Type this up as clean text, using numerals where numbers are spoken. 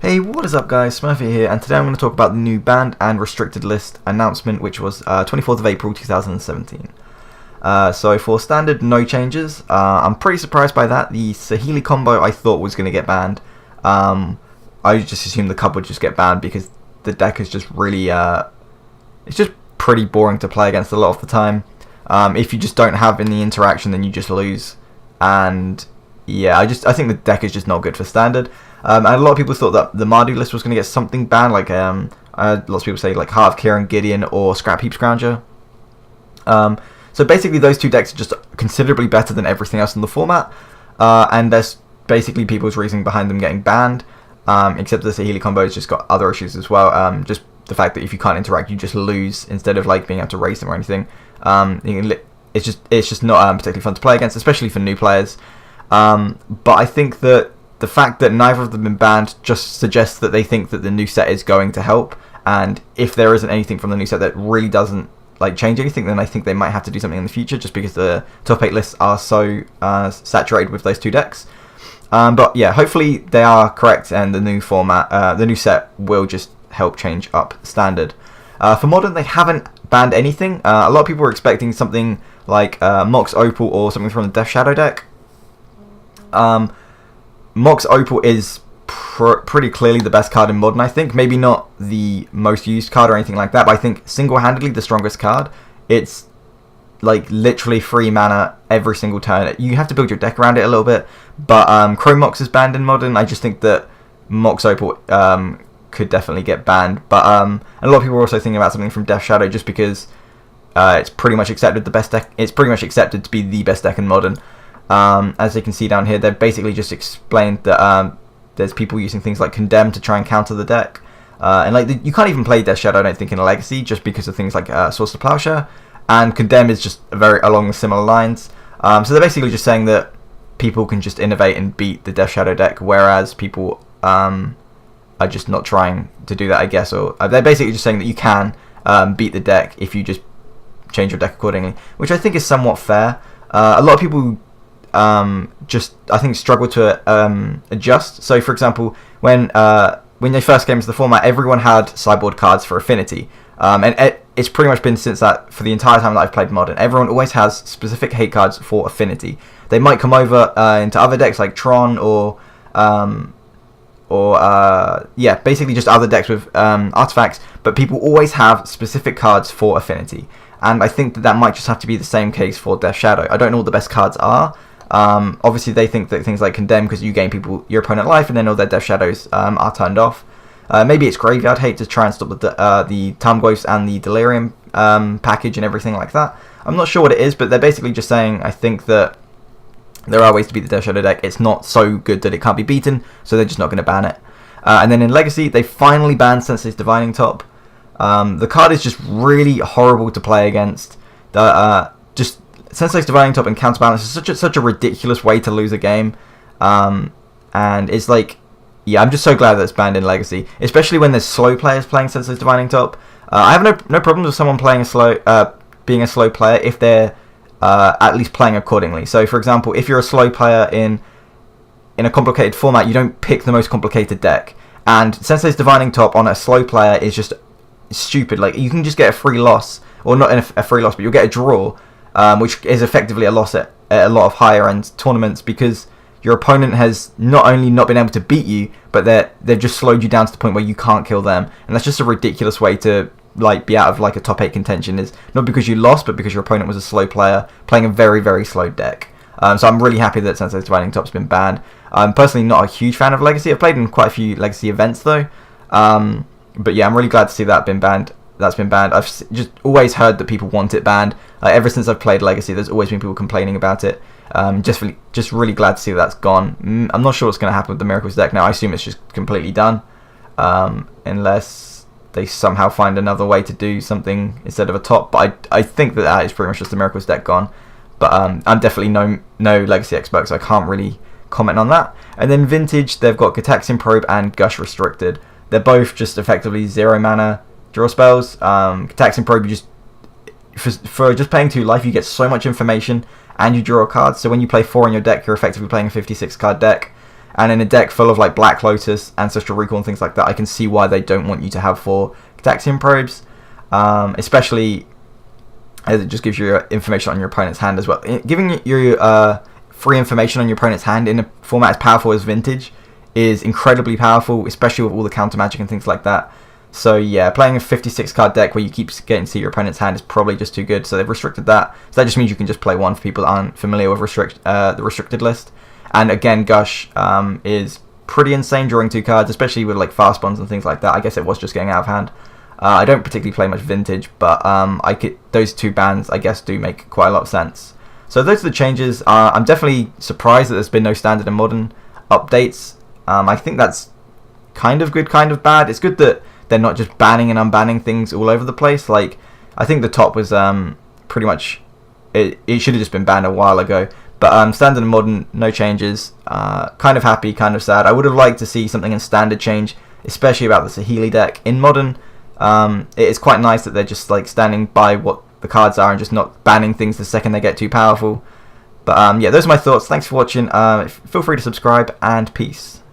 Hey, what is up guys, Smurfy here, and today I'm going to talk about the new banned and restricted list announcement, which was 24th of April 2017. So for standard, no changes. I'm pretty surprised by that. The Saheeli combo I thought was going to get banned. I just assumed the Cub would just get banned because the deck is just really, it's just pretty boring to play against a lot of the time. If you just don't have any interaction, then you just lose. And yeah, I think the deck is just not good for standard. And a lot of people thought that the Mardu list was going to get something banned, like lots of people say like Heart of Kiran, Gideon, or Scrap Heap Scrounger. So basically those two decks are just considerably better than everything else in the format, and there's basically people's reasoning behind them getting banned, except the Saheeli combo has just got other issues as well, just the fact that if you can't interact you just lose instead of like being able to raise them or anything. It's just not particularly fun to play against, especially for new players. But I think that the fact that neither of them have been banned just suggests that they think that the new set is going to help, and if there isn't anything from the new set that really doesn't like change anything, then I think they might have to do something in the future, just because the top 8 lists are so saturated with those two decks. But yeah, hopefully they are correct, and the new format, the new set will just help change up standard. For modern, they haven't banned anything. A lot of people were expecting something like Mox Opal or something from the Death Shadow deck. Mox Opal is pretty clearly the best card in Modern, I think. Maybe not the most used card or anything like that, but I think single-handedly the strongest card. It's like literally 3 mana every single turn. You have to build your deck around it a little bit, but Chrome Mox is banned in Modern. I just think that Mox Opal could definitely get banned. But a lot of people are also thinking about something from Death Shadow, just because it's pretty much accepted It's pretty much accepted to be the best deck in Modern. As you can see down here, they've basically just explained that there's people using things like Condemn to try and counter the deck, and like you can't even play Death Shadow, I don't think, in a Legacy, just because of things like Source to Plowshare, and Condemn is just very along similar lines. So they're basically just saying that people can just innovate and beat the Death Shadow deck, whereas people are just not trying to do that, I guess, or they're basically just saying that you can beat the deck if you just change your deck accordingly, which I think is somewhat fair. A lot of people I think struggle to adjust. So for example, when they first came into the format, everyone had sideboard cards for Affinity, and it's pretty much been since that for the entire time that I've played Modern. Everyone always has specific hate cards for Affinity. They might come over into other decks like Tron or yeah, basically just other decks with artifacts, but people always have specific cards for Affinity, and I think that might just have to be the same case for Death Shadow. I don't know what the best cards are. Obviously they think that things like Condemn, because you gain your opponent life, and then all their Death Shadows are turned off. Maybe it's Graveyard Hate to try and stop the Tarmogoyfs and the Delirium package and everything like that. I'm not sure what it is, but they're basically just saying, I think that there are ways to beat the Death Shadow deck. It's not so good that it can't be beaten, so they're just not going to ban it. And then in Legacy, they finally banned Sensei's Divining Top. The card is just really horrible to play against. Sensei's Divining Top and Counterbalance is such a ridiculous way to lose a game, and it's like, yeah, I'm just so glad that it's banned in Legacy, especially when there's slow players playing Sensei's Divining Top. I have no problems with someone playing being a slow player if they're at least playing accordingly. So for example, if you're a slow player in a complicated format, you don't pick the most complicated deck, and Sensei's Divining Top on a slow player is just stupid. Like, you can just get a free loss, or not a free loss, but you'll get a draw, which is effectively a loss at a lot of higher end tournaments, because your opponent has not only not been able to beat you, but they've just slowed you down to the point where you can't kill them, and that's just a ridiculous way to like be out of like a top 8 contention. Is not because you lost, but because your opponent was a slow player playing a very, very slow deck. So I'm really happy that Sensei's Divining Top's been banned. I'm personally not a huge fan of Legacy. I've played in quite a few Legacy events though, but yeah, I'm really glad to see that been banned. That's been banned. I've just always heard that people want it banned. Ever since I've played Legacy, there's always been people complaining about it. Just really glad to see that's gone. I'm not sure what's going to happen with the Miracles deck now. I assume it's just completely done, unless they somehow find another way to do something instead of a top. But I think that is pretty much just the Miracles deck gone. But I'm definitely no Legacy expert, so I can't really comment on that. And then Vintage, they've got Gitaxian Probe and Gush Restricted. They're both just effectively 0 mana draw spells. Gitaxian Probe, you just for just paying 2 life, you get so much information and you draw cards. So when you play 4 in your deck, you're effectively playing a 56 card deck. And in a deck full of like Black Lotus, Ancestral Recall, and things like that, I can see why they don't want you to have 4 Gitaxian Probes, especially as it just gives you information on your opponent's hand as well. Giving you free information on your opponent's hand in a format as powerful as Vintage is incredibly powerful, especially with all the counter magic and things like that. So yeah, playing a 56 card deck where you keep getting to see your opponent's hand is probably just too good, so they've restricted that. So that just means you can just play 1 for people that aren't familiar with the restricted list. And again, Gush is pretty insane drawing 2 cards, especially with like fast bonds and things like that. I guess it was just getting out of hand. I don't particularly play much Vintage, but those 2 bans I guess do make quite a lot of sense. So those are the changes. I'm definitely surprised that there's been no Standard and Modern updates. I think that's kind of good, kind of bad. It's good that they're not just banning and unbanning things all over the place. Like, I think the top was pretty much... It should have just been banned a while ago. But Standard and Modern, no changes. Kind of happy, kind of sad. I would have liked to see something in Standard change, especially about the Saheeli deck. In Modern, it is quite nice that they're just like standing by what the cards are and just not banning things the second they get too powerful. But yeah, those are my thoughts. Thanks for watching. Feel free to subscribe, and peace.